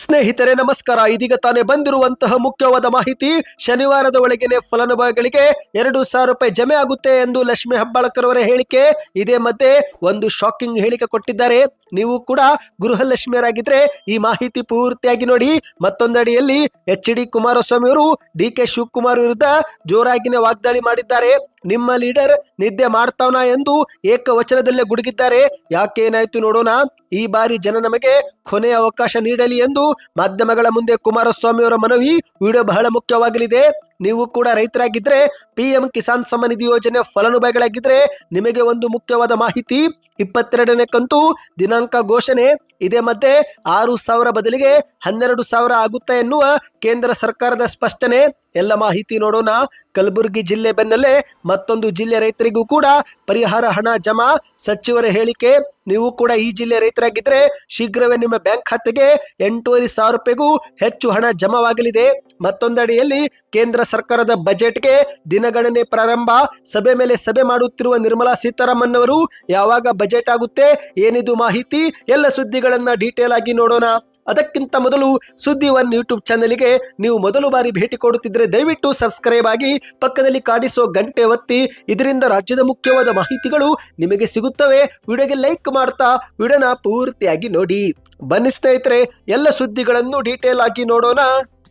ಸ್ನೇಹಿತರೆ ನಮಸ್ಕಾರ. ಇದೀಗ ತಾನೇ ಬಂದಿರುವಂತಹ ಮುಖ್ಯವಾದ ಮಾಹಿತಿ. ಶನಿವಾರದ ಒಳಗೇನೆ ಫಲಾನುಭವಿಗಳಿಗೆ 2,000 ರೂಪಾಯಿ ಜಮೆ ಆಗುತ್ತೆ ಎಂದು ಲಕ್ಷ್ಮಿ ಹೆಬ್ಬಾಳ್ಕರ್ ಅವರ ಹೇಳಿಕೆ. ಇದೇ ಮಧ್ಯೆ ಒಂದು ಶಾಕಿಂಗ್ ಹೇಳಿಕೆ ಕೊಟ್ಟಿದ್ದಾರೆ. ನೀವು ಕೂಡ ಗೃಹಲಕ್ಷ್ಮಿಯರಾಗಿದ್ರೆ ಈ ಮಾಹಿತಿ ಪೂರ್ತಿಯಾಗಿ ನೋಡಿ. ಮತ್ತೊಂದಡಿಯಲ್ಲಿ ಎಚ್.ಡಿ. ಕುಮಾರಸ್ವಾಮಿ ಅವರು ಡಿ.ಕೆ. ಶಿವಕುಮಾರ್ ವಿರುದ್ಧ ಜೋರಾಗಿನೇ ವಾಗ್ದಾಳಿ ಮಾಡಿದ್ದಾರೆ. ನಿಮ್ಮ ಲೀಡರ್ ನಿದ್ದೆ ಮಾಡ್ತಾವನ ಎಂದು ಏಕವಚನದಲ್ಲೇ ಗುಡುಗಿದ್ದಾರೆ. ಯಾಕೆ ಏನಾಯ್ತು ನೋಡೋಣ. ಈ ಬಾರಿ ಜನ ನಮಗೆ ಕೊನೆಯ ಅವಕಾಶ ನೀಡಲಿ ಎಂದು ಮಾಧ್ಯಮಗಳ ಮುಂದೆ ಕುಮಾರಸ್ವಾಮಿ ಅವರ ಮನವಿ. ವಿಡಿಯೋ ಬಹಳ ಮುಖ್ಯವಾಗಲಿದೆ. ನೀವು ಕೂಡ ರೈತರಾಗಿದ್ರೆ PM ಕಿಸಾನ್ ಸಮ್ಮಾನ್ ನಿಧಿ ಯೋಜನೆ ಫಲಾನುಭವಿಗಳಾಗಿದ್ರೆ ನಿಮಗೆ ಒಂದು ಮುಖ್ಯವಾದ ಮಾಹಿತಿ. 22ನೇ ಕಂತು ದಿನಾಂಕ ಘೋಷಣೆ. ಇದೇ ಮಧ್ಯೆ 6,000 ಬದಲಿಗೆ 12,000 ಆಗುತ್ತೆ ಎನ್ನುವ ಕೇಂದ್ರ ಸರ್ಕಾರದ ಸ್ಪಷ್ಟನೆ. ಎಲ್ಲ ಮಾಹಿತಿ ನೋಡೋಣ. ಕಲಬುರಗಿ ಜಿಲ್ಲೆ ಬೆನ್ನಲ್ಲೇ ಮತ್ತೊಂದು ಜಿಲ್ಲೆ ರೈತರಿಗೂ ಕೂಡ ಪರಿಹಾರ ಹಣ ಜಮಾ. ಸಚಿವರ ಹೇಳಿಕೆ. ನೀವು ಕೂಡ ಈ ಜಿಲ್ಲೆ ರೈತರಾಗಿದ್ರೆ ಶೀಘ್ರವೇ ನಿಮ್ಮ ಬ್ಯಾಂಕ್ ಖಾತೆಗೆ 8,500 ರೂಪಾಯಿಗೂ ಹೆಚ್ಚು ಹಣ ಜಮಾವಾಗಲಿದೆ. ಮತ್ತೊಂದಡಿಯಲ್ಲಿ ಕೇಂದ್ರ ಸರ್ಕಾರದ ಬಜೆಟ್ಗೆ ದಿನಗಣನೆ ಪ್ರಾರಂಭ. ಸಭೆ ಮೇಲೆ ಸಭೆ ಮಾಡುತ್ತಿರುವ ನಿರ್ಮಲಾ ಸೀತಾರಾಮನ್ ಅವರು ಯಾವಾಗ ಬಜೆಟ್ ಆಗುತ್ತೆ, ಏನಿದು ಮಾಹಿತಿ, ಎಲ್ಲ ಸುದ್ದಿಗಳನ್ನ ಡೀಟೇಲ್ ಆಗಿ ನೋಡೋಣ. ಅದಕ್ಕಿಂತ ಮೊದಲು ಸುದ್ದಿ ಒನ್ ಯೂಟ್ಯೂಬ್ ಚಾನೆಲ್ಗೆ ನೀವು ಮೊದಲು ಬಾರಿ ಭೇಟಿ ಕೊಡುತ್ತಿದ್ದರೆ ದಯವಿಟ್ಟು ಸಬ್ಸ್ಕ್ರೈಬ್ ಆಗಿ ಪಕ್ಕದಲ್ಲಿ ಕಾಣಿಸೋ ಗಂಟೆ ಒತ್ತಿ. ಇದರಿಂದ ರಾಜ್ಯದ ಮುಖ್ಯವಾದ ಮಾಹಿತಿಗಳು ನಿಮಗೆ ಸಿಗುತ್ತವೆ. ವಿಡಿಯೋಗೆ ಲೈಕ್ ಮಾಡ್ತಾ ವಿಡಿಯೋನ ಪೂರ್ತಿಯಾಗಿ ನೋಡಿ. ಬನ್ನಿ ಸ್ನೇಹಿತರೆ, ಎಲ್ಲ ಸುದ್ದಿಗಳನ್ನು ಡೀಟೇಲ್ ಆಗಿ ನೋಡೋಣ.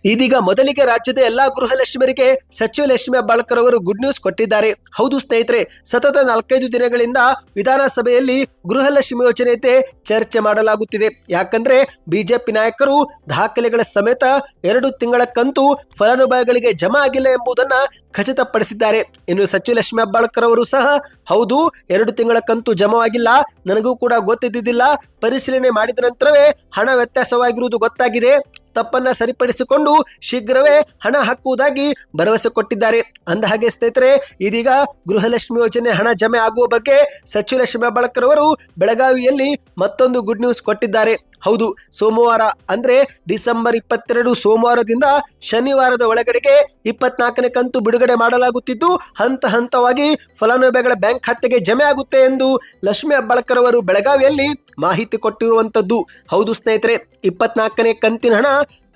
ಇದೀಗ ಮೊದಲಿಗೆ ರಾಜ್ಯದ ಎಲ್ಲಾ ಗೃಹಲಕ್ಷ್ಮಿಯರಿಗೆ ಸಚಿವ ಲಕ್ಷ್ಮಿ ಹೆಬ್ಬಾಳ್ಕರ್ ಅವರು ಗುಡ್ ನ್ಯೂಸ್ ಕೊಟ್ಟಿದ್ದಾರೆ. ಹೌದು ಸ್ನೇಹಿತರೆ, ಸತತ 4-5 ದಿನಗಳಿಂದ ವಿಧಾನಸಭೆಯಲ್ಲಿ ಗೃಹಲಕ್ಷ್ಮಿ ಯೋಜನೆ ಚರ್ಚೆ ಮಾಡಲಾಗುತ್ತಿದೆ. ಯಾಕಂದ್ರೆ ಬಿಜೆಪಿ ನಾಯಕರು ದಾಖಲೆಗಳ ಸಮೇತ 2 ತಿಂಗಳ ಕಂತು ಫಲಾನುಭವಿಗಳಿಗೆ ಜಮಾ ಆಗಿಲ್ಲ ಎಂಬುದನ್ನ ಖಚಿತಪಡಿಸಿದ್ದಾರೆ. ಇನ್ನು ಸಚಿವ ಲಕ್ಷ್ಮಿ ಹೆಬ್ಬಾಳ್ಕರ್ ಅವರು ಸಹ ಹೌದು, 2 ತಿಂಗಳ ಕಂತು ಜಮಾವಾಗಿಲ್ಲ, ನನಗೂ ಕೂಡ ಗೊತ್ತಿದ್ದಿದ್ದಿಲ್ಲ, ಪರಿಶೀಲನೆ ಮಾಡಿದ ನಂತರವೇ ಹಣ ವ್ಯತ್ಯಾಸವಾಗಿರುವುದು ಗೊತ್ತಾಗಿದೆ, ತಪ್ಪನ್ನ ಸರಿಪಡಿಸಿಕೊಂಡು ಶೀಘ್ರವೇ ಹಣ ಹಾಕುವುದಾಗಿ ಭರವಸೆ ಕೊಟ್ಟಿದ್ದಾರೆ. ಅಂದಹಾಗೆ ಸ್ನೇಹಿತರೆ, ಇದೀಗ ಗೃಹಲಕ್ಷ್ಮಿ ಯೋಜನೆ ಹಣ ಜಮೆ ಆಗುವ ಬಗ್ಗೆ ಸಚಿವ ಲಕ್ಷ್ಮಿ ಹೆಬ್ಬಾಳ್ಕರ್ ಅವರು ಬೆಳಗಾವಿಯಲ್ಲಿ ಮತ್ತೊಂದು ಗುಡ್ ನ್ಯೂಸ್ ಕೊಟ್ಟಿದ್ದಾರೆ. ಹೌದು, ಸೋಮವಾರ ಅಂದ್ರೆ ಡಿಸೆಂಬರ್ 22 ಸೋಮವಾರದಿಂದ ಶನಿವಾರದ ಒಳಗಡೆಗೆ 24ನೇ ಕಂತು ಬಿಡುಗಡೆ ಮಾಡಲಾಗುತ್ತಿದ್ದು ಹಂತ ಹಂತವಾಗಿ ಫಲಾನುಭವಿಗಳ ಬ್ಯಾಂಕ್ ಖಾತೆಗೆ ಜಮೆ ಆಗುತ್ತೆ ಎಂದು ಲಕ್ಷ್ಮಿ ಹೆಬ್ಬಾಳ್ಕರ್ ಅವರು ಬೆಳಗಾವಿಯಲ್ಲಿ ಮಾಹಿತಿ ಕೊಟ್ಟಿರುವಂತದ್ದು. ಹೌದು ಸ್ನೇಹಿತರೆ, 24ನೇ ಕಂತಿನ ಹಣ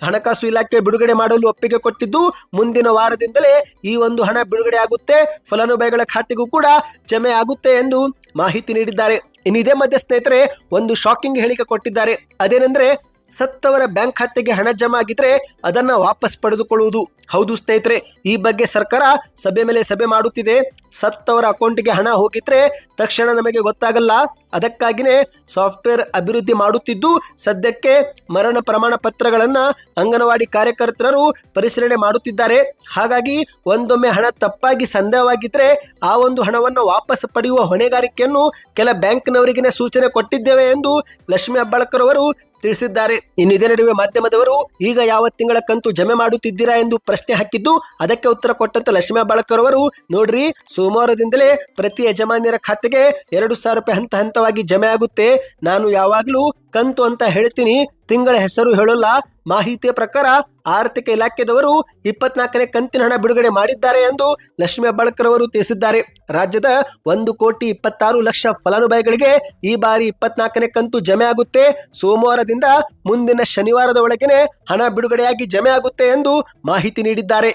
ಹಣಕಾಸು ಇಲಾಖೆ ಬಿಡುಗಡೆ ಮಾಡಲು ಒಪ್ಪಿಗೆ ಕೊಟ್ಟಿದ್ದು ಮುಂದಿನ ವಾರದಿಂದಲೇ ಈ ಒಂದು ಹಣ ಬಿಡುಗಡೆ ಆಗುತ್ತೆ, ಫಲಾನುಭವಿಗಳ ಖಾತೆಗೂ ಕೂಡ ಜಮೆ ಆಗುತ್ತೆ ಎಂದು ಮಾಹಿತಿ ನೀಡಿದ್ದಾರೆ. ಇನ್ನು ಇದೇ ಮಧ್ಯೆ ಸ್ನೇಹಿತರೆ ಒಂದು ಶಾಕಿಂಗ್ ಹೇಳಿಕೆ ಕೊಟ್ಟಿದ್ದಾರೆ. ಅದೇನೆಂದ್ರೆ ಸತ್ತವರ ಬ್ಯಾಂಕ್ ಖಾತೆಗೆ ಹಣ ಜಮಾ ಆಗಿದ್ರೆ ಅದನ್ನ ವಾಪಸ್ ಪಡೆದುಕೊಳ್ಳುವುದು. ಹೌದು ಸ್ನೇಹಿತರೆ, ಈ ಬಗ್ಗೆ ಸರ್ಕಾರ ಸಭೆ ಮೇಲೆ ಸಭೆ ಮಾಡುತ್ತಿದೆ. ಸತ್ತವರ ಅಕೌಂಟ್ಗೆ ಹಣ ಹೋಗಿದ್ರೆ ತಕ್ಷಣ ನಮಗೆ ಗೊತ್ತಾಗಲ್ಲ. ಅದಕ್ಕಾಗಿನೇ ಸಾಫ್ಟ್ವೇರ್ ಅಭಿವೃದ್ಧಿ ಮಾಡುತ್ತಿದ್ದು ಸದ್ಯಕ್ಕೆ ಮರಣ ಪ್ರಮಾಣ ಪತ್ರಗಳನ್ನ ಅಂಗನವಾಡಿ ಕಾರ್ಯಕರ್ತರು ಪರಿಶೀಲನೆ ಮಾಡುತ್ತಿದ್ದಾರೆ. ಹಾಗಾಗಿ ಒಂದೊಮ್ಮೆ ಹಣ ತಪ್ಪಾಗಿ ಸಂದೇಹವಾಗಿದ್ರೆ ಆ ಒಂದು ಹಣವನ್ನು ವಾಪಸ್ ಪಡೆಯುವ ಹೊಣೆಗಾರಿಕೆಯನ್ನು ಕೆಲ ಬ್ಯಾಂಕ್ನವರಿಗೆ ಸೂಚನೆ ಕೊಟ್ಟಿದ್ದೇವೆ ಎಂದು ಲಕ್ಷ್ಮಿ ಹೆಬ್ಬಾಳ್ಕರ್ ಅವರು ತಿಳಿಸಿದ್ದಾರೆ. ಇನ್ನು ಇದೇ ನಡುವೆ ಮಾಧ್ಯಮದವರು ಈಗ ಯಾವ ತಿಂಗಳ ಕಂತು ಜಮೆ ಮಾಡುತ್ತಿದ್ದೀರಾ ಎಂದು ಪ್ರಶ್ನೆ ಹಾಕಿದ್ದು ಅದಕ್ಕೆ ಉತ್ತರ ಕೊಟ್ಟಂತ ಲಕ್ಷ್ಮಿ ಹೆಬ್ಬಾಳ್ಕರ್ ಅವರು ನೋಡ್ರಿ, ಸೋಮವಾರದಿಂದಲೇ ಪ್ರತಿ ಯಜಮಾನ್ಯರ ಖಾತೆಗೆ 2,000 ರೂಪಾಯಿ ಹಂತ ಹಂತವಾಗಿ ಜಮೆ ಆಗುತ್ತೆ. ನಾನು ಯಾವಾಗಲೂ ಕಂತು ಅಂತ ಹೇಳ್ತೀನಿ, ತಿಂಗಳ ಹೆಸರು ಹೇಳೋಲ್ಲ. ಮಾಹಿತಿಯ ಪ್ರಕಾರ ಆರ್ಥಿಕ ಇಲಾಖೆದವರು 24ನೇ ಕಂತಿನ ಹಣ ಬಿಡುಗಡೆ ಮಾಡಿದ್ದಾರೆ ಎಂದು ಲಕ್ಷ್ಮಿ ಹೆಬ್ಬಾಳ್ಕರ್ ಅವರು ತಿಳಿಸಿದ್ದಾರೆ. ರಾಜ್ಯದ 1,26,00,000 ಫಲಾನುಭವಿಗಳಿಗೆ ಈ ಬಾರಿ 24ನೇ ಕಂತು ಜಮೆ ಆಗುತ್ತೆ. ಸೋಮವಾರದಿಂದ ಮುಂದಿನ ಶನಿವಾರದ ಒಳಗೇನೆ ಹಣ ಬಿಡುಗಡೆಯಾಗಿ ಜಮೆ ಆಗುತ್ತೆ ಎಂದು ಮಾಹಿತಿ ನೀಡಿದ್ದಾರೆ.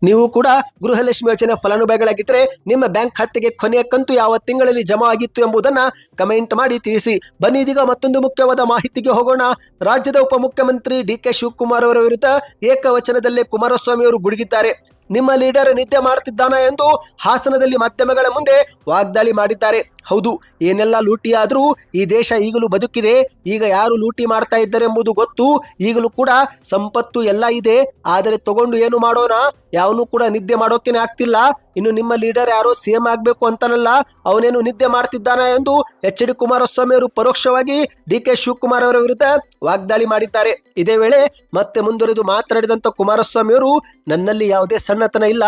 ನೀವು ಕೂಡ ಗೃಹಲಕ್ಷ್ಮಿ ಯೋಜನೆ ಫಲಾನುಭವಿಗಳಾಗಿದ್ದರೆ ನಿಮ್ಮ ಬ್ಯಾಂಕ್ ಖಾತೆಗೆ ಕೊನೆಯ ಕಂತು ಯಾವ ತಿಂಗಳಲ್ಲಿ ಜಮಾ ಆಗಿತ್ತು ಎಂಬುದನ್ನ ಕಮೆಂಟ್ ಮಾಡಿ ತಿಳಿಸಿ. ಬನ್ನಿ ಇದೀಗ ಮತ್ತೊಂದು ಮುಖ್ಯವಾದ ಮಾಹಿತಿಗೆ ಹೋಗೋಣ. ರಾಜ್ಯದ ಉಪಮುಖ್ಯಮಂತ್ರಿ ಡಿ.ಕೆ. ಶಿವಕುಮಾರ್ ಅವರ ವಿರುದ್ಧ ಏಕವಚನದಲ್ಲೇ ಕುಮಾರಸ್ವಾಮಿ ಅವರು ಗುಡುಗಿದ್ದಾರೆ. ನಿಮ್ಮ ಲೀಡರ್ ನಿದ್ದೆ ಮಾಡುತ್ತಿದ್ದಾನ ಎಂದು ಹಾಸನದಲ್ಲಿ ಮಾಧ್ಯಮಗಳ ಮುಂದೆ ವಾಗ್ದಾಳಿ ಮಾಡಿದ್ದಾರೆ. ಹೌದು, ಏನೆಲ್ಲ ಲೂಟಿ ಆದರೂ ಈ ದೇಶ ಈಗಲೂ ಬದುಕಿದೆ. ಈಗ ಯಾರು ಲೂಟಿ ಮಾಡ್ತಾ ಇದ್ದಾರೆ ಎಂಬುದು ಗೊತ್ತು. ಈಗಲೂ ಕೂಡ ಸಂಪತ್ತು ಎಲ್ಲ ಇದೆ, ಆದರೆ ತಗೊಂಡು ಏನು ಮಾಡೋಣ, ಯಾವನು ಕೂಡ ನಿದ್ದೆ ಮಾಡೋಕೆನೆ ಆಗ್ತಿಲ್ಲ. ಇನ್ನು ನಿಮ್ಮ ಲೀಡರ್ ಯಾರೋ CM ಆಗ್ಬೇಕು ಅಂತಾನಲ್ಲ, ಅವನೇನು ನಿದ್ದೆ ಮಾಡ್ತಿದ್ದಾನ ಎಂದು ಎಚ್.ಡಿ. ಕುಮಾರಸ್ವಾಮಿ ಅವರು ಪರೋಕ್ಷವಾಗಿ ಡಿ.ಕೆ. ಶಿವಕುಮಾರ್ ಅವರ ವಿರುದ್ಧ ವಾಗ್ದಾಳಿ ಮಾಡಿದ್ದಾರೆ. ಇದೇ ವೇಳೆ ಮತ್ತೆ ಮುಂದುವರೆದು ಮಾತನಾಡಿದಂತ ಕುಮಾರಸ್ವಾಮಿ ಅವರು, ನನ್ನಲ್ಲಿ ಯಾವುದೇ ಸಣ್ಣತನ ಇಲ್ಲ,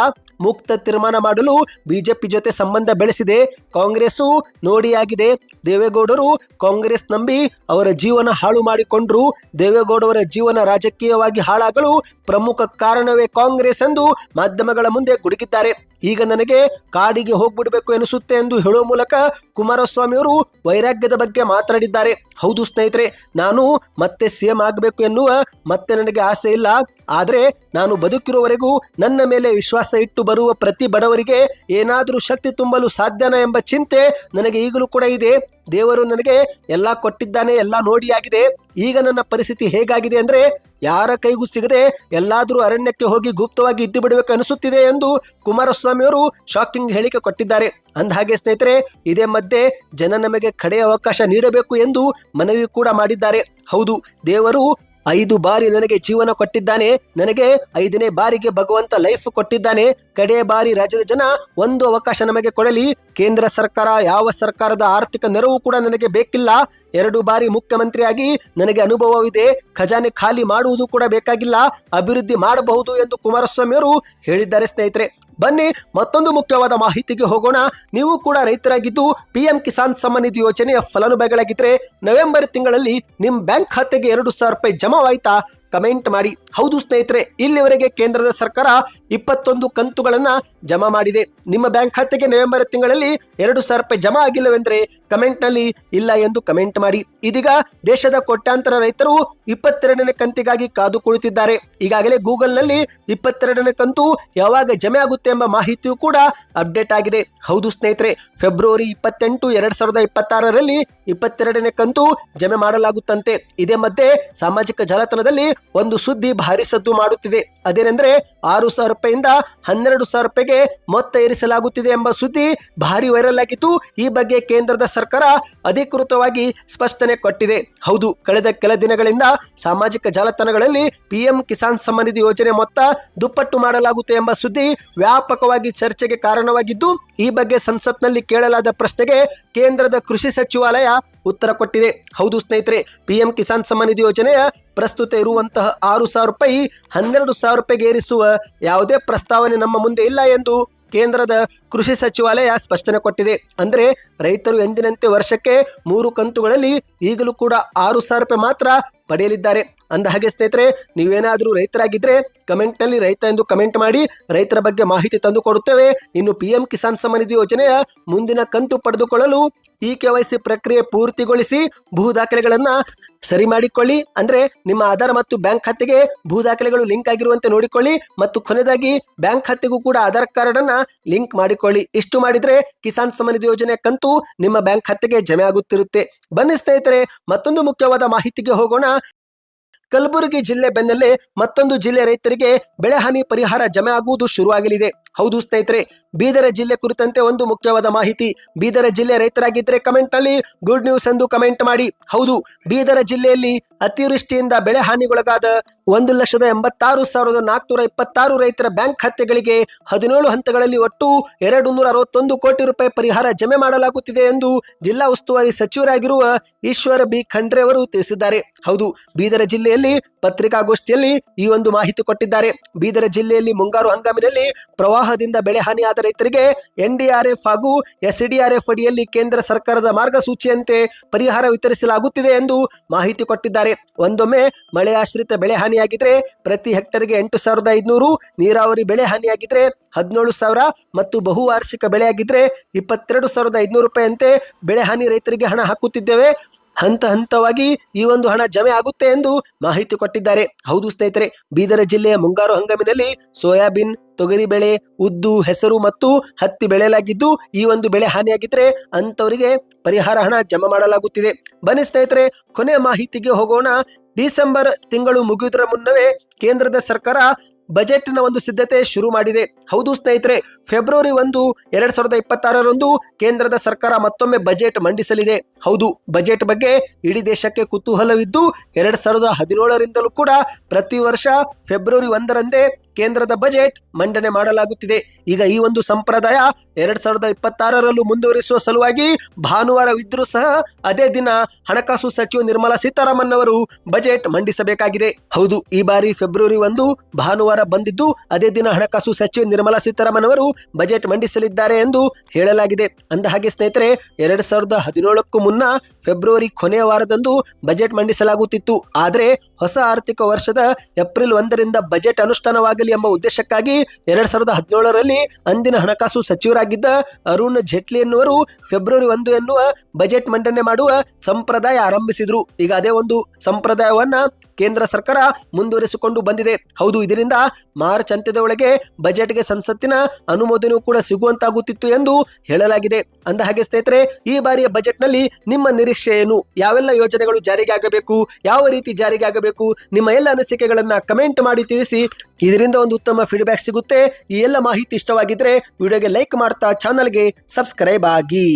ಮುಕ್ತ ತೀರ್ಮಾನ ಮಾಡಲು ಬಿಜೆಪಿ ಜೊತೆ ಸಂಬಂಧ ಬೆಳೆಸಿದೆ. ಕಾಂಗ್ರೆಸ್ಸು ನೋಡಿಯಾಗಿದೆ. ದೇವೇಗೌಡರು ಕಾಂಗ್ರೆಸ್ ನಂಬಿ ಅವರ ಜೀವನ ಹಾಳು ಮಾಡಿಕೊಂಡ್ರು. ದೇವೇಗೌಡವರ ಜೀವನ ರಾಜಕೀಯವಾಗಿ ಹಾಳಾಗಲು ಪ್ರಮುಖ ಕಾರಣವೇ ಕಾಂಗ್ರೆಸ್ ಎಂದು ಮಾಧ್ಯಮಗಳ ಮುಂದೆ ಗುಡುಗಿದ್ದಾರೆ. ಈಗ ನನಗೆ ಕಾಡಿಗೆ ಹೋಗ್ಬಿಡ್ಬೇಕು ಎನಿಸುತ್ತೆ ಎಂದು ಹೇಳುವ ಮೂಲಕ ಕುಮಾರಸ್ವಾಮಿ ಅವರು ವೈರಾಗ್ಯದ ಬಗ್ಗೆ ಮಾತನಾಡಿದ್ದಾರೆ. ಹೌದು ಸ್ನೇಹಿತರೆ, ನಾನು ಮತ್ತೆ ಸಿಎಂ ಆಗಬೇಕು ಎನ್ನುವ ಮತ್ತೆ ನನಗೆ ಆಸೆ ಇಲ್ಲ. ಆದರೆ ನಾನು ಬದುಕಿರುವವರೆಗೂ ನನ್ನ ಮೇಲೆ ವಿಶ್ವಾಸ ಇಟ್ಟು ಬರುವ ಪ್ರತಿ ಬಡವರಿಗೆ ಏನಾದರೂ ಶಕ್ತಿ ತುಂಬಲು ಸಾಧ್ಯನಾ ಎಂಬ ಚಿಂತೆ ನನಗೆ ಈಗಲೂ ಕೂಡ ಇದೆ. ದೇವರು ನನಗೆ ಎಲ್ಲ ಕೊಟ್ಟಿದ್ದಾನೆ, ಎಲ್ಲ ನೋಡಿಯಾಗಿದೆ. ಈಗ ನನ್ನ ಪರಿಸ್ಥಿತಿ ಹೇಗಾಗಿದೆ ಅಂದ್ರೆ ಯಾರ ಕೈಗೂ ಸಿಗದೆ ಎಲ್ಲಾದರೂ ಅರಣ್ಯಕ್ಕೆ ಹೋಗಿ ಗುಪ್ತವಾಗಿ ಇದ್ದು ಬಿಡಬೇಕು ಅನಿಸುತ್ತಿದೆ ಎಂದು ಕುಮಾರಸ್ವಾಮಿ ಅವರು ಶಾಕಿಂಗ್ ಹೇಳಿಕೆ ಕೊಟ್ಟಿದ್ದಾರೆ. ಅಂದಹಾಗೆ ಸ್ನೇಹಿತರೆ, ಇದೇ ಮಧ್ಯೆ ಜನ ನಮಗೆ ಕಡೆಯ ಅವಕಾಶ ನೀಡಬೇಕು ಎಂದು ಮನವಿ ಕೂಡ ಮಾಡಿದ್ದಾರೆ. ಹೌದು, ದೇವರು 5 ಬಾರಿ ನನಗೆ ಜೀವನ ಕೊಟ್ಟಿದ್ದಾನೆ, ನನಗೆ 5ನೇ ಬಾರಿಗೆ ಭಗವಂತ ಲೈಫ್ ಕೊಟ್ಟಿದ್ದಾನೆ. ಕಡೆಯ ಬಾರಿ ರಾಜ್ಯದ ಜನ ಒಂದು ಅವಕಾಶ ನಮಗೆ ಕೊಡಲಿ. ಕೇಂದ್ರ ಸರ್ಕಾರ ಯಾವ ಸರ್ಕಾರದ ಆರ್ಥಿಕ ನೆರವು ಕೂಡ ನನಗೆ ಬೇಕಿಲ್ಲ. 2 ಬಾರಿ ಮುಖ್ಯಮಂತ್ರಿಯಾಗಿ ನನಗೆ ಅನುಭವವಿದೆ. ಖಜಾನೆ ಖಾಲಿ ಮಾಡುವುದು ಕೂಡ ಬೇಕಾಗಿಲ್ಲ, ಅಭಿವೃದ್ಧಿ ಮಾಡಬಹುದು ಎಂದು ಕುಮಾರಸ್ವಾಮಿ ಅವರು ಹೇಳಿದ್ದಾರೆ. ಸ್ನೇಹಿತರೆ, ಬನ್ನಿ ಮತ್ತೊಂದು ಮುಖ್ಯವಾದ ಮಾಹಿತಿಗೆ ಹೋಗೋಣ. ನೀವು ಕೂಡ ರೈತರಾಗಿದ್ದು PM ಕಿಸಾನ್ ಸಮ್ಮಾನ್ ನಿಧಿ ಯೋಜನೆಯ ಫಲಾನುಭವಿಗಳಾಗಿದ್ರೆ ನವೆಂಬರ್ ತಿಂಗಳಲ್ಲಿ ನಿಮ್ಮ ಬ್ಯಾಂಕ್ ಖಾತೆಗೆ 2,000 ರೂಪಾಯಿ ಜಮಾವಾಯ್ತಾ? ಕಮೆಂಟ್ ಮಾಡಿ. ಹೌದು ಸ್ನೇಹಿತರೆ, ಇಲ್ಲಿವರೆಗೆ ಕೇಂದ್ರದ ಸರ್ಕಾರ 21 ಕಂತುಗಳನ್ನ ಜಮಾ ಮಾಡಿದೆ. ನಿಮ್ಮ ಬ್ಯಾಂಕ್ ಖಾತೆಗೆ ನವೆಂಬರ್ ತಿಂಗಳಲ್ಲಿ 2,000 ರೂಪಾಯಿ ಜಮಾ ಆಗಿಲ್ಲವೆಂದ್ರೆ ಕಮೆಂಟ್ ನಲ್ಲಿ ಇಲ್ಲ ಎಂದು ಕಮೆಂಟ್ ಮಾಡಿ. ಇದೀಗ ದೇಶದ ಕೋಟ್ಯಾಂತರ ರೈತರು 22ನೇ ಕಂತಿಗಾಗಿ ಕಾದು ಕುಳಿತಿದ್ದಾರೆ. ಈಗಾಗಲೇ ಗೂಗಲ್ ನಲ್ಲಿ 22ನೇ ಕಂತು ಯಾವಾಗ ಜಮೆ ಆಗುತ್ತೆ ಎಂಬ ಮಾಹಿತಿಯೂ ಕೂಡ ಅಪ್ಡೇಟ್ ಆಗಿದೆ. ಹೌದು ಸ್ನೇಹಿತರೆ, ಫೆಬ್ರವರಿ 28, 2026ರಲ್ಲಿ 22ನೇ ಕಂತು ಜಮೆ ಮಾಡಲಾಗುತ್ತಂತೆ. ಇದೇ ಮಧ್ಯೆ ಸಾಮಾಜಿಕ ಜಾಲತಾಣದಲ್ಲಿ ಒಂದು ಸುದ್ದಿ ಭಾರಿ ಸದ್ದು ಮಾಡುತ್ತಿದೆ. ಅದೇನೆಂದ್ರೆ 6,000 ರೂಪಾಯಿಯಿಂದ 12,000 ರೂಪಾಯಿಗೆ ಮೊತ್ತ ಏರಿಸಲಾಗುತ್ತಿದೆ ಎಂಬ ಸುದ್ದಿ ಭಾರಿ ವೈರಲ್ ಆಗಿತ್ತು. ಈ ಬಗ್ಗೆ ಕೇಂದ್ರದ ಸರ್ಕಾರ ಅಧಿಕೃತವಾಗಿ ಸ್ಪಷ್ಟನೆ ಕೊಟ್ಟಿದೆ. ಹೌದು, ಕಳೆದ ಕೆಲ ದಿನಗಳಿಂದ ಸಾಮಾಜಿಕ ಜಾಲತಾಣಗಳಲ್ಲಿ PM ಕಿಸಾನ್ ಸಮ್ಮಾನ್ ನಿಧಿ ಯೋಜನೆ ಮೊತ್ತ ದುಪ್ಪಟ್ಟು ಮಾಡಲಾಗುತ್ತೆ ಎಂಬ ಸುದ್ದಿ ವ್ಯಾಪಕವಾಗಿ ಚರ್ಚೆಗೆ ಕಾರಣವಾಗಿದ್ದು, ಈ ಬಗ್ಗೆ ಸಂಸತ್ನಲ್ಲಿ ಕೇಳಲಾದ ಪ್ರಶ್ನೆಗೆ ಕೇಂದ್ರದ ಕೃಷಿ ಸಚಿವಾಲಯ ಉತ್ತರ ಕೊಟ್ಟಿದೆ. ಹೌದು ಸ್ನೇಹಿತರೆ, PM ಕಿಸಾನ್ ಸಮ್ಮಾನ್ ನಿಧಿ ಯೋಜನೆಯ ಪ್ರಸ್ತುತ ಇರುವಂತಹ 6,000 ರೂಪಾಯಿ 12,000 ರೂಪಾಯಿಗೆ ಏರಿಸುವ ಯಾವುದೇ ಪ್ರಸ್ತಾವನೆ ನಮ್ಮ ಮುಂದೆ ಇಲ್ಲ ಎಂದು ಕೇಂದ್ರದ ಕೃಷಿ ಸಚಿವಾಲಯ ಸ್ಪಷ್ಟನೆ ಕೊಟ್ಟಿದೆ. ಅಂದರೆ ರೈತರು ಎಂದಿನಂತೆ ವರ್ಷಕ್ಕೆ 3 ಕಂತುಗಳಲ್ಲಿ ಈಗಲೂ ಕೂಡ 6,000 ರೂಪಾಯಿ ಮಾತ್ರ ಪಡೆಯಲಿದ್ದಾರೆ. ಅಂದಹಾಗೆ ಸ್ನೇಹಿತರೆ, ನೀವೇನಾದರೂ ರೈತರಾಗಿದ್ದರೆ ಕಮೆಂಟ್ನಲ್ಲಿ ರೈತ ಎಂದು ಕಮೆಂಟ್ ಮಾಡಿ, ರೈತರ ಬಗ್ಗೆ ಮಾಹಿತಿ ತಂದು ಕೊಡುತ್ತೇವೆ. ಇನ್ನು PM ಕಿಸಾನ್ ಸಮ್ಮಾನ್ ನಿಧಿ ಯೋಜನೆಯ ಮುಂದಿನ ಕಂತು ಪಡೆದುಕೊಳ್ಳಲು KYC ಪ್ರಕ್ರಿಯೆ ಪೂರ್ತಿಗೊಳಿಸಿ ಭೂ ದಾಖಲೆಗಳನ್ನು ಸರಿ ಮಾಡಿಕೊಳ್ಳಿ. ಅಂದ್ರೆ ನಿಮ್ಮ ಆಧಾರ್ ಮತ್ತು ಬ್ಯಾಂಕ್ ಖಾತೆಗೆ ಭೂ ದಾಖಲೆಗಳು ಲಿಂಕ್ ಆಗಿರುವಂತೆ ನೋಡಿಕೊಳ್ಳಿ ಮತ್ತು ಕೊನೆಯದಾಗಿ ಬ್ಯಾಂಕ್ ಖಾತೆಗೂ ಕೂಡ ಆಧಾರ್ ಕಾರ್ಡ್ ಅನ್ನ ಲಿಂಕ್ ಮಾಡಿಕೊಳ್ಳಿ. ಇಷ್ಟು ಮಾಡಿದ್ರೆ ಕಿಸಾನ್ ಸಮ್ಮಾನ್ ನಿಧಿ ಯೋಜನೆ ಕಂತು ನಿಮ್ಮ ಬ್ಯಾಂಕ್ ಖಾತೆಗೆ ಜಮೆ ಆಗುತ್ತಿರುತ್ತೆ. ಬನ್ನಿ ಸ್ನೇಹಿತರೆ, ಮತ್ತೊಂದು ಮುಖ್ಯವಾದ ಮಾಹಿತಿಗೆ ಹೋಗೋಣ. ಕಲಬುರಗಿ ಜಿಲ್ಲೆ ಬೆನ್ನಲ್ಲೇ ಮತ್ತೊಂದು ಜಿಲ್ಲೆ ರೈತರಿಗೆ ಬೆಳೆ ಹಾನಿ ಪರಿಹಾರ ಜಮೆ ಆಗುವುದು ಶುರುವಾಗಲಿದೆ. ಹೌದು ಸ್ನೇಹಿತರೆ, ಬೀದರ ಜಿಲ್ಲೆ ಕುರಿತಂತೆ ಒಂದು ಮುಖ್ಯವಾದ ಮಾಹಿತಿ. ಬೀದರ ಜಿಲ್ಲೆ ರೈತರಾಗಿದ್ದರೆ ಕಮೆಂಟ್ ನಲ್ಲಿ ಗುಡ್ ನ್ಯೂಸ್ ಎಂದು ಕಮೆಂಟ್ ಮಾಡಿ. ಹೌದು, ಬೀದರ ಜಿಲ್ಲೆಯಲ್ಲಿ ಅತಿವೃಷ್ಟಿಯಿಂದ ಬೆಳೆ ಹಾನಿಗೊಳಗಾದ 1,86,426 ರೈತರ ಬ್ಯಾಂಕ್ ಖಾತೆಗಳಿಗೆ 17 ಹಂತಗಳಲ್ಲಿ ಒಟ್ಟು 261 ಕೋಟಿ ರೂಪಾಯಿ ಪರಿಹಾರ ಜಮೆ ಮಾಡಲಾಗುತ್ತಿದೆ ಎಂದು ಜಿಲ್ಲಾ ಉಸ್ತುವಾರಿ ಸಚಿವರಾಗಿರುವ ಈಶ್ವರ ಬಿ ಖಂಡ್ರೆ ಅವರು ತಿಳಿಸಿದ್ದಾರೆ. ಹೌದು, ಬೀದರ ಜಿಲ್ಲೆಯಲ್ಲಿ ಪತ್ರಿಕಾಗೋಷ್ಠಿಯಲ್ಲಿ ಈ ಒಂದು ಮಾಹಿತಿ ಕೊಟ್ಟಿದ್ದಾರೆ. ಬೀದರ ಜಿಲ್ಲೆಯಲ್ಲಿ ಮುಂಗಾರು ಹಂಗಾಮಿನಲ್ಲಿ ಪ್ರವಾಹದಿಂದ ಬೆಳೆ ಹಾನಿಯಾದ ರೈತರಿಗೆ NDRF ಹಾಗೂ SDRF ಅಡಿಯಲ್ಲಿ ಕೇಂದ್ರ ಸರ್ಕಾರದ ಮಾರ್ಗಸೂಚಿಯಂತೆ ಪರಿಹಾರ ವಿತರಿಸಲಾಗುತ್ತಿದೆ ಎಂದು ಮಾಹಿತಿ ಕೊಟ್ಟಿದ್ದಾರೆ. ಒಂದೊಮ್ಮೆ ಮಳೆ ಆಶ್ರಿತ ಬೆಳೆ ಹಾನಿಯಾಗಿದ್ರೆ ಪ್ರತಿ ಹೆಕ್ಟರ್ಗೆ 8,500, ನೀರಾವರಿ ಬೆಳೆ ಹಾನಿಯಾಗಿದ್ರೆ 17,000 ಮತ್ತು ಬಹುವಾರ್ಷಿಕ ಬೆಳೆಯಾಗಿದ್ರೆ 22,500 ರೂಪಾಯಿಯಂತೆ ಬೆಳೆ ಹಾನಿ ರೈತರಿಗೆ ಹಣ ಹಾಕುತ್ತಿದ್ದೇವೆ. ಹಂತ ಹಂತವಾಗಿ ಈ ಒಂದು ಹಣ ಜಮೆ ಆಗುತ್ತೆ ಎಂದು ಮಾಹಿತಿ ಕೊಟ್ಟಿದ್ದಾರೆ. ಹೌದು ಸ್ನೇಹಿತರೆ, ಬೀದರ ಜಿಲ್ಲೆಯ ಮುಂಗಾರು ಹಂಗಾಮಿನಲ್ಲಿ ಸೋಯಾಬೀನ್, ತೊಗರಿ ಬೆಳೆ, ಉದ್ದು, ಹೆಸರು ಮತ್ತು ಹತ್ತಿ ಬೆಳೆಯಲಾಗಿದ್ದು ಈ ಒಂದು ಬೆಳೆ ಹಾನಿಯಾಗಿದ್ರೆ ಅಂತವರಿಗೆ ಪರಿಹಾರ ಹಣ ಜಮಾ ಮಾಡಲಾಗುತ್ತಿದೆ. ಬನ್ನಿ ಸ್ನೇಹಿತರೆ, ಕೊನೆಯ ಮಾಹಿತಿಗೆ ಹೋಗೋಣ. ಡಿಸೆಂಬರ್ ತಿಂಗಳು ಮುಗಿಯುವುದರ ಮುನ್ನವೇ ಕೇಂದ್ರದ ಸರ್ಕಾರ ಬಜೆಟ್ನ ಒಂದು ಸಿದ್ಧತೆ ಶುರು ಮಾಡಿದೆ. ಹೌದು ಸ್ನೇಹಿತರೆ, ಫೆಬ್ರವರಿ 1, 2026ರಂದು ಕೇಂದ್ರದ ಸರ್ಕಾರ ಮತ್ತೊಮ್ಮೆ ಬಜೆಟ್ ಮಂಡಿಸಲಿದೆ. ಹೌದು, ಬಜೆಟ್ ಬಗ್ಗೆ ಇಡೀ ದೇಶಕ್ಕೆ ಕುತೂಹಲವಿದ್ದು 2017ರಿಂದಲೂ ಕೂಡ ಪ್ರತಿ ವರ್ಷ ಫೆಬ್ರವರಿ 1ರಂದೇ ಕೇಂದ್ರದ ಬಜೆಟ್ ಮಂಡನೆ ಮಾಡಲಾಗುತ್ತಿದೆ. ಈಗ ಈ ಒಂದು ಸಂಪ್ರದಾಯ 2026ರಲ್ಲೂ ಮುಂದುವರಿಸುವ ಸಲುವಾಗಿ ಭಾನುವಾರವಿದ್ರೂ ಸಹ ಅದೇ ದಿನ ಹಣಕಾಸು ಸಚಿವ ನಿರ್ಮಲಾ ಸೀತಾರಾಮನ್ ಅವರು ಬಜೆಟ್ ಮಂಡಿಸಬೇಕಾಗಿದೆ. ಹೌದು, ಈ ಬಾರಿ ಫೆಬ್ರವರಿ 1 ಭಾನುವಾರ ಬಂದಿದ್ದು ಅದೇ ದಿನ ಹಣಕಾಸು ಸಚಿವ ನಿರ್ಮಲಾ ಸೀತಾರಾಮನ್ ಅವರು ಬಜೆಟ್ ಮಂಡಿಸಲಿದ್ದಾರೆ ಎಂದು ಹೇಳಲಾಗಿದೆ. ಅಂದಹಾಗೆ ಸ್ನೇಹಿತರೆ, 2017ಕ್ಕೂ ಮುನ್ನ ಫೆಬ್ರವರಿ ಕೊನೆಯ ವಾರದಂದು ಬಜೆಟ್ ಮಂಡಿಸಲಾಗುತ್ತಿತ್ತು. ಆದರೆ ಹೊಸ ಆರ್ಥಿಕ ವರ್ಷದ ಏಪ್ರಿಲ್ 1ರಿಂದ ಬಜೆಟ್ ಅನುಷ್ಠಾನವಾಗಲಿ ಎಂಬ ಉದ್ದೇಶಕ್ಕಾಗಿ 2017ರಲ್ಲಿ ಅಂದಿನ ಹಣಕಾಸು ಸಚಿವರಾಗಿದ್ದ ಅರುಣ್ ಜೇಟ್ಲಿ ಎನ್ನುವರು ಫೆಬ್ರವರಿ 1 ಎನ್ನುವ ಬಜೆಟ್ ಮಂಡನೆ ಮಾಡುವ ಸಂಪ್ರದಾಯ ಆರಂಭಿಸಿದ್ರು. ಈಗ ಅದೇ ಒಂದು ಸಂಪ್ರದಾಯವನ್ನ ಕೇಂದ್ರ ಸರ್ಕಾರ ಮುಂದುವರಿಸಿಕೊಂಡು ಬಂದಿದೆ. ಹೌದು, ಇದರಿಂದ ಮಾರ್ಚ್ ಅಂತ್ಯದ ಒಳಗೆ ಬಜೆಟ್ಗೆ ಸಂಸತ್ತಿನ ಅನುಮೋದನೆ ಕೂಡ ಸಿಗುವಂತಾಗುತ್ತಿತ್ತು ಎಂದು ಹೇಳಲಾಗಿದೆ. ಅಂದಹಾಗೆ ಸ್ನೇಹಿತರೆ, ಈ ಬಾರಿಯ ಬಜೆಟ್ನಲ್ಲಿ ನಿಮ್ಮ ನಿರೀಕ್ಷೆ ಏನು? ಯಾವೆಲ್ಲ ಯೋಜನೆಗಳು ಜಾರಿಗೆ ಆಗಬೇಕು, ಯಾವ ರೀತಿ ಜಾರಿಗೆ ಆಗಬೇಕು, ನಿಮ್ಮ ಎಲ್ಲ ಅನಿಸಿಕೆಗಳನ್ನ ಕಮೆಂಟ್ ಮಾಡಿ ತಿಳಿಸಿ. ಇದರಿಂದ ಒಂದು ಉತ್ತಮ ಫೀಡ್ಬ್ಯಾಕ್ ಸಿಗುತ್ತೆ. ಈ ಎಲ್ಲ ಮಾಹಿತಿ ಇಷ್ಟವಾಗಿದ್ರೆ ವಿಡಿಯೋಗೆ ಲೈಕ್ ಮಾಡ್ತಾ ಚಾನಲ್ಗೆ ಸಬ್ಸ್ಕ್ರೈಬ್ ಆಗಿ.